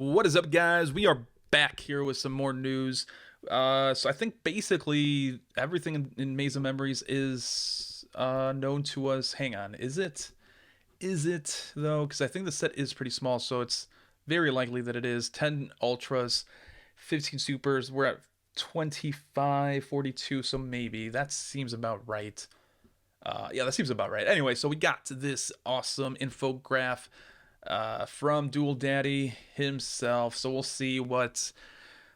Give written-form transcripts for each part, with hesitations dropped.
What is up, guys? We are back here with some more news. So I think basically everything in Maze of Memories is known to us. Hang on, is it? Is it though? Because I think the set is pretty small, so it's very likely that it is. 10 ultras, 15 supers. We're at 25, 42, so maybe that seems about right. Yeah, that seems about right. Anyway, so we got this awesome infograph from Duel Daddy himself. So we'll see what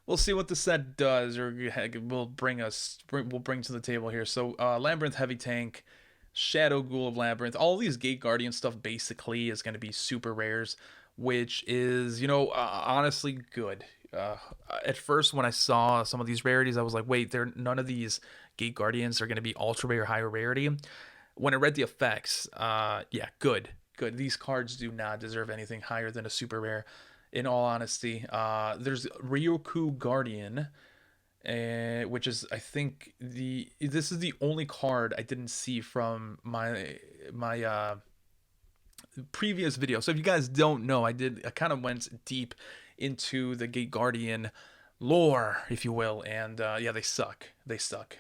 the set does, or will bring to the table here. So Labyrinth Heavy Tank, Shadow Ghoul of Labyrinth, all these Gate Guardian stuff basically is going to be super rares, which is honestly good. At first, when I saw some of these rarities, I was like, wait, none of these Gate Guardians are going to be ultra rare, higher rarity. When I read the effects, yeah, good, good. These cards do not deserve anything higher than a super rare. In all honesty, there's Ryoku Guardian, which is I think this is the only card I didn't see from my previous video. So if you guys don't know, I kind of went deep into the Gate Guardian lore, if you will, and yeah, they suck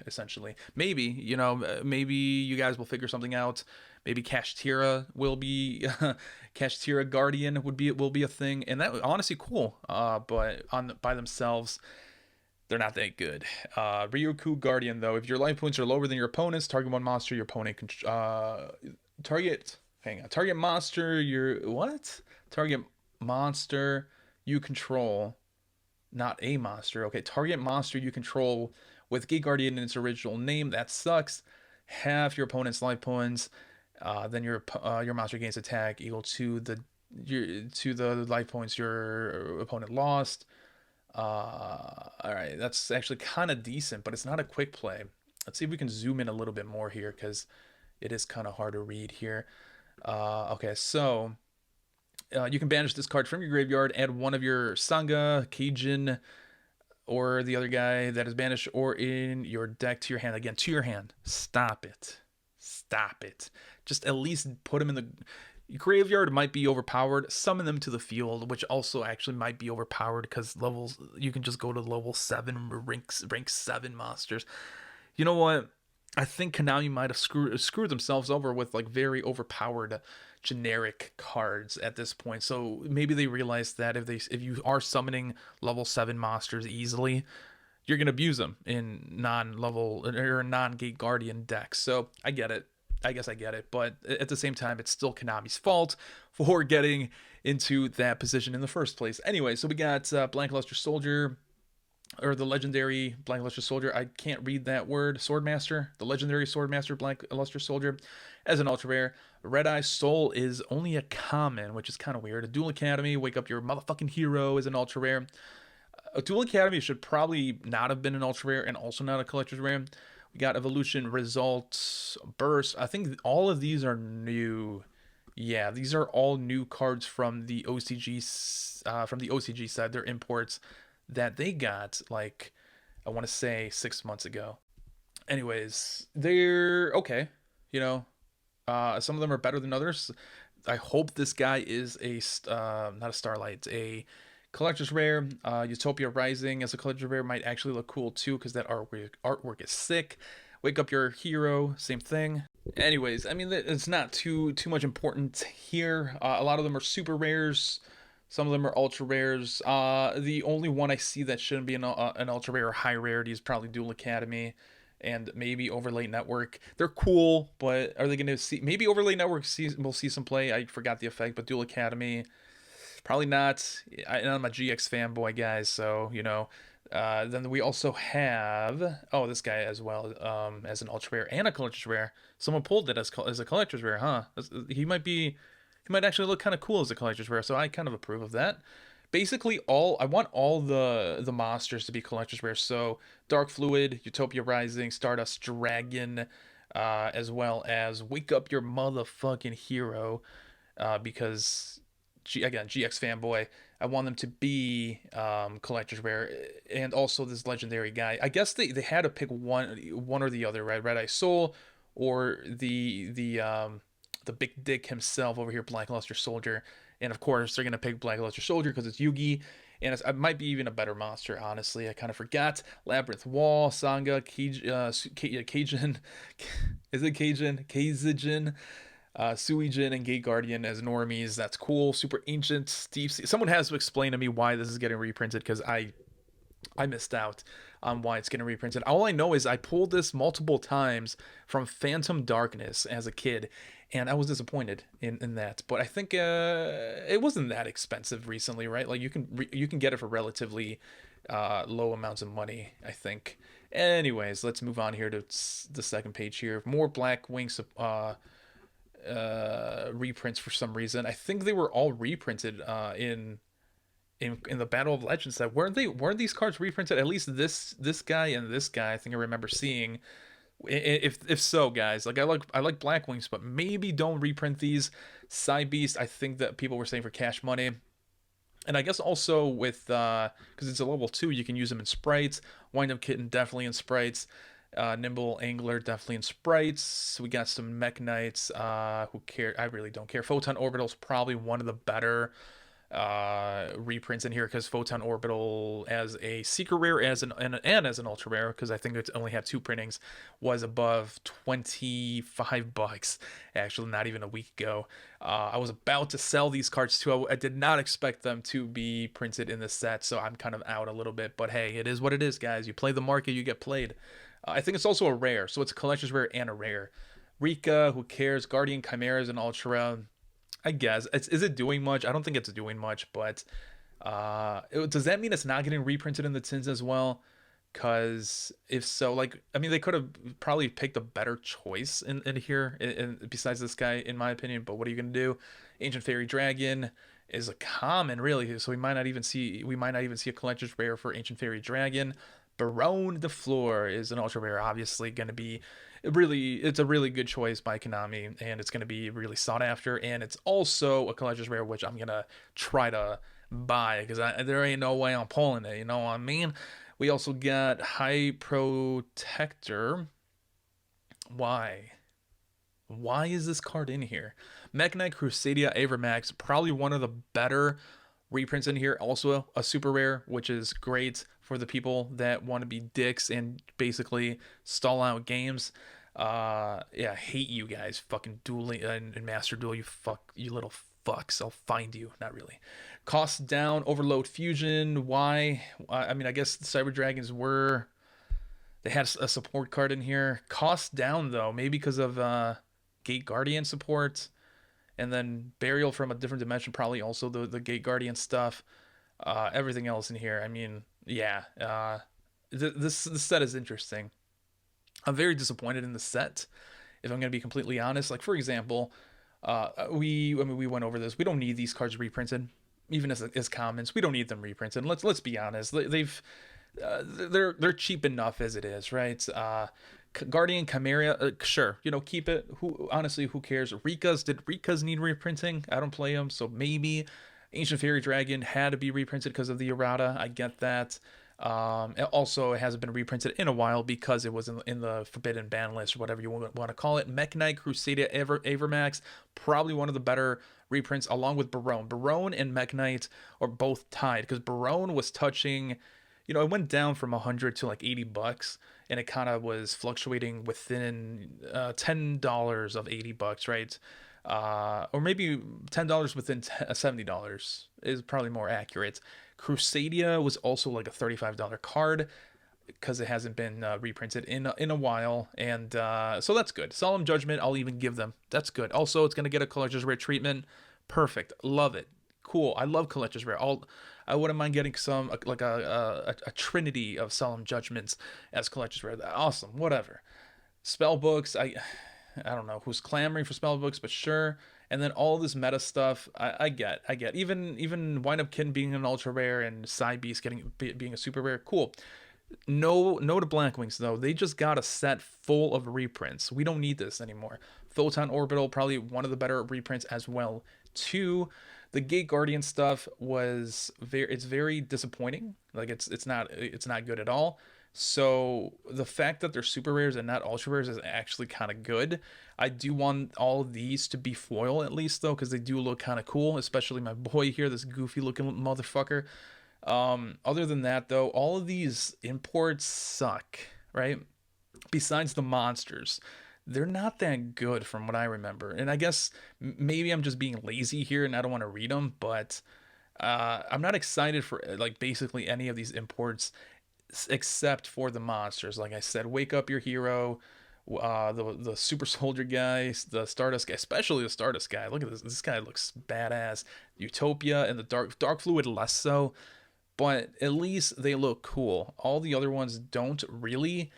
essentially. Maybe you guys will figure something out. Maybe 𝗏𝗃𝗓 will be 𝗏𝗃𝗓 Guardian will be a thing, and that honestly cool, but by themselves they're not that good. Ryoku Guardian, though, if your life points are lower than your opponent's, target one monster your opponent target hang on, target monster your what target monster you control, not a monster. Okay, target monster you control with Gate Guardian in its original name. That sucks. Half your opponent's life points. Then your monster gains attack equal to the life points your opponent lost. All right, that's actually kind of decent, but it's not a quick play. Let's see if we can zoom in a little bit more here because it is kind of hard to read here. Okay, so you can banish this card from your graveyard, add one of your Sangha, Keijin, or the other guy that is banished or in your deck to your hand. Again, to your hand. Stop it. Stop it. Just at least put them in the graveyard. Might be overpowered. Summon them to the field, which also actually might be overpowered because levels, you can just go to level 7 rank 7 monsters. You know what? I think Konami might have screwed themselves over with like very overpowered generic cards at this point. So maybe they realized that if you are summoning level 7 monsters easily, you're gonna abuse them in non-level or non-Gate Guardian decks. So I get it. I guess I get it, but at the same time, it's still Konami's fault for getting into that position in the first place. Anyway, so we got Blankluster Soldier, or the legendary Blankluster Soldier. I can't read that word. Swordmaster, the legendary Swordmaster Blankluster Soldier, as an ultra rare. Red Eye Soul is only a common, which is kind of weird. A Duel Academy, wake up your motherfucking hero, is an ultra rare. A Duel Academy should probably not have been an ultra rare and also not a collector's rare. We got Evolution, Results, Burst. I think all of these are new. Yeah, these are all new cards from the OCG side. They're imports that they got like I want to say 6 months ago. Anyways, they're okay. You know, some of them are better than others. I hope this guy is not a Starlight, a collector's rare. Utopia Rising as a collector's rare might actually look cool too because that artwork is sick. Wake up your hero, same thing. Anyways, I mean it's not too much important here. A lot of them are super rares. Some of them are ultra rares. The only one I see that shouldn't be an ultra rare or high rarity is probably Duel Academy and maybe Overlay Network. They're cool, but are they going to see? Maybe Overlay Network will see some play. I forgot the effect, but Duel Academy, probably not. I'm a GX fanboy, guys, so Then we also have this guy as well, as an ultra rare and a collector's rare. Someone pulled it as a collector's rare, huh? He might actually look kind of cool as a collector's rare, so I kind of approve of that. Basically, I want all the monsters to be collector's rare. So Dark Fluid, Utopia Rising, Stardust Dragon, as well as Wake Up Your Motherfucking Hero, because again, GX fanboy. I want them to be collector's rare, and also this legendary guy. I guess they had to pick one or the other, right? Red Eye Soul, or the big dick himself over here, Blankluster Soldier. And of course, they're gonna pick Black Luster Soldier because it's Yugi, and it might be even a better monster. Honestly, I kind of forgot. Labyrinth Wall, Sangha, Cajun, is it Cajun? 𝗦𝗦𝗣𝗔𝗡, 𝗬𝗏 and Gate Guardian as normies. That's cool. Super Ancient, Steve. Someone has to explain to me why this is getting reprinted because I missed out on why it's getting reprinted. All I know is I pulled this multiple times from Phantom Darkness as a kid, and I was disappointed in that. But I think it wasn't that expensive recently, right? Like you can get it for relatively low amounts of money, I think. Anyways, let's move on here to the second page here. More Black Wings reprints for some reason. I think they were all reprinted in the Battle of Legends that weren't these cards reprinted? At least this guy and this guy, I think I remember seeing. If so, guys, like I like Black Wings, but maybe don't reprint these. 𝗬𝗏𝗏𝗧 I think that people were saying for cash money. And I guess also with because it's a level 2, you can use them in sprites. Wind Up Kitten definitely in sprites. Nimble Angler definitely in sprites. We got some Mech Knights. Who care? I really don't care. Photon Orbital's probably one of the better reprints in here because Photon Orbital as a secret rare and as an ultra rare, because I think it's only had 2 printings, was above $25 actually not even a week ago. I was about to sell these cards too. I did not expect them to be printed in this set, so I'm kind of out a little bit, but hey, it is what it is, guys. You play the market, you get played. I think it's also a rare, so it's a collector's rare and a rare. Rika, who cares? Guardian Chimera is an ultra. I guess. Is it doing much? I don't think it's doing much, but does that mean it's not getting reprinted in the tins as well? Because if so, like, I mean, they could have probably picked a better choice in here, besides this guy, in my opinion. But what are you gonna do? Ancient Fairy Dragon is a common, really, so we might not even see a collector's rare for Ancient Fairy Dragon. Barone the Floor is an ultra rare, obviously going to be it's a really good choice by Konami, and it's going to be really sought after, and it's also a collector's rare, which I'm going to try to buy because there ain't no way I'm pulling it, you know what I mean? We also got High Protector. Why? Why is this card in here? Mech Knight Crusadia Avermax, probably one of the better reprints in here. Also a super rare, which is great for the people that want to be dicks and basically stall out games. Yeah, I hate you guys, fucking dueling and Master Duel. You little fucks. I'll find you. Not really. Cost down, Overload Fusion. Why? I mean, I guess the Cyber Dragons they had a support card in here. Cost down though, maybe because of Gate Guardian support, and then Burial from a Different Dimension, probably also the Gate Guardian stuff. Everything else in here, I mean, yeah. This set is interesting. I'm very disappointed in the set, if I'm going to be completely honest. Like, for example, we went over this. We don't need these cards reprinted, even as commons. We don't need them reprinted. Let's be honest. They're cheap enough as it is, right? Guardian Chimera, sure, keep it. Who cares? Did Rikas need reprinting? I don't play them, so maybe. Ancient Fairy Dragon had to be reprinted because of the errata. I get that. It hasn't been reprinted in a while because it was in the forbidden ban list, or whatever you want to call it. Mech Knight Crusadia Avermax, probably one of the better reprints, along with Barone. Barone and Mech Knight are both tied because Barone was touching, it went down from 100 to like $80, and it kind of was fluctuating within $10 of $80, right? Or maybe $10 within $70 is probably more accurate. Crusadia was also like a $35 card because it hasn't been reprinted in a while, and so that's good. Solemn Judgment, I'll even give them. That's good. Also, it's gonna get a collector's rare treatment. Perfect. Love it. Cool. I love collector's rare. I wouldn't mind getting some like a trinity of Solemn Judgments as collector's rare. Awesome. Whatever. Spell books. I don't know who's clamoring for spell books, but sure. And then all this meta stuff, I get. Even Wind Up Kitten being an ultra rare and 𝗬𝗏𝗏𝗧 being a super rare, cool. No to Black Wings though. They just got a set full of reprints. We don't need this anymore. Photon Orbital, probably one of the better reprints as well too. The Gate Guardian stuff it's very disappointing. Like it's not good at all. So the fact that they're super rares and not ultra rares is actually kind of good. I do want all of these to be foil at least though, because they do look kind of cool, especially my boy here, this goofy looking motherfucker. Other than that though, all of these imports suck, right? Besides the monsters, they're not that good from what I remember. And I guess maybe I'm just being lazy here and I don't want to read them, but I'm not excited for like basically any of these imports except for the monsters. Like I said, wake up your hero, the super soldier guy, the Stardust guy, especially the Stardust guy. Look at this. This guy looks badass. Utopia and the dark fluid less so, but at least they look cool. All the other ones don't really.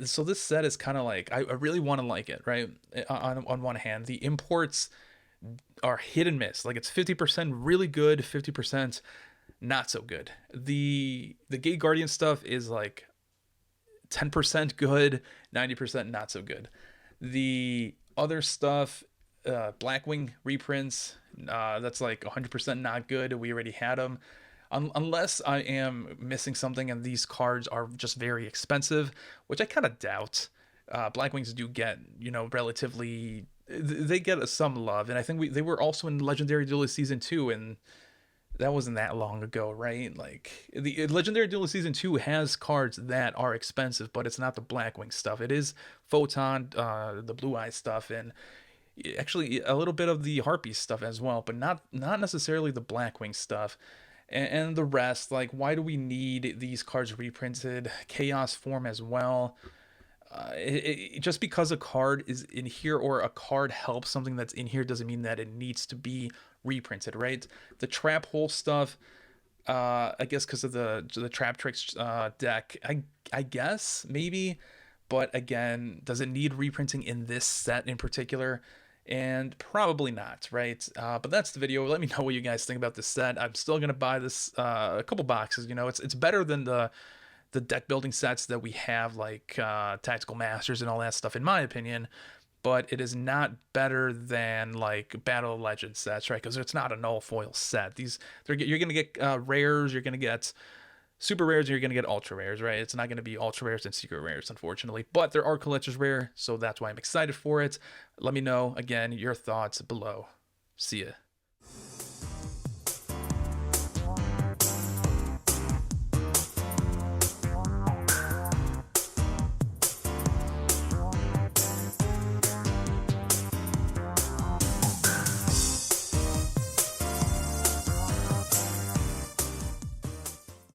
So this set is kind of like I really want to like it, right? On one hand, the imports are hit and miss. Like it's 50% really good, 50% not so good. The Gate Guardian stuff is like 10% good, 90% not so good. The other stuff, Blackwing reprints, that's like 100% not good. We already had them. Unless I am missing something and these cards are just very expensive, which I kind of doubt. Blackwings do get, relatively, they get some love, and I think they were also in Legendary Duelist Season 2, and that wasn't that long ago, right? Like the Legendary Duelist Season 2 has cards that are expensive, but it's not the Blackwing stuff. It is Photon, the Blue Eye stuff, and actually a little bit of the Harpy stuff as well, but not necessarily the Blackwing stuff. And the rest, like, why do we need these cards reprinted? Chaos form as well. Just because a card is in here or a card helps something that's in here doesn't mean that it needs to be reprinted, right? The trap hole stuff, I guess because of the trap tricks deck, I guess maybe, but again, does it need reprinting in this set in particular? And probably not, right? But that's the video. Let me know what you guys think about this set. I'm still gonna buy this a couple boxes. It's better than the deck building sets that we have, like Tactical Masters and all that stuff, in my opinion. But it is not better than like Battle of Legends sets, right? Because it's not a null foil set. You're gonna get rares, you're gonna get super rares, and you're gonna get ultra rares, right? It's not gonna be ultra rares and secret rares, unfortunately. But there are collector's rare, so that's why I'm excited for it. Let me know again your thoughts below. See ya.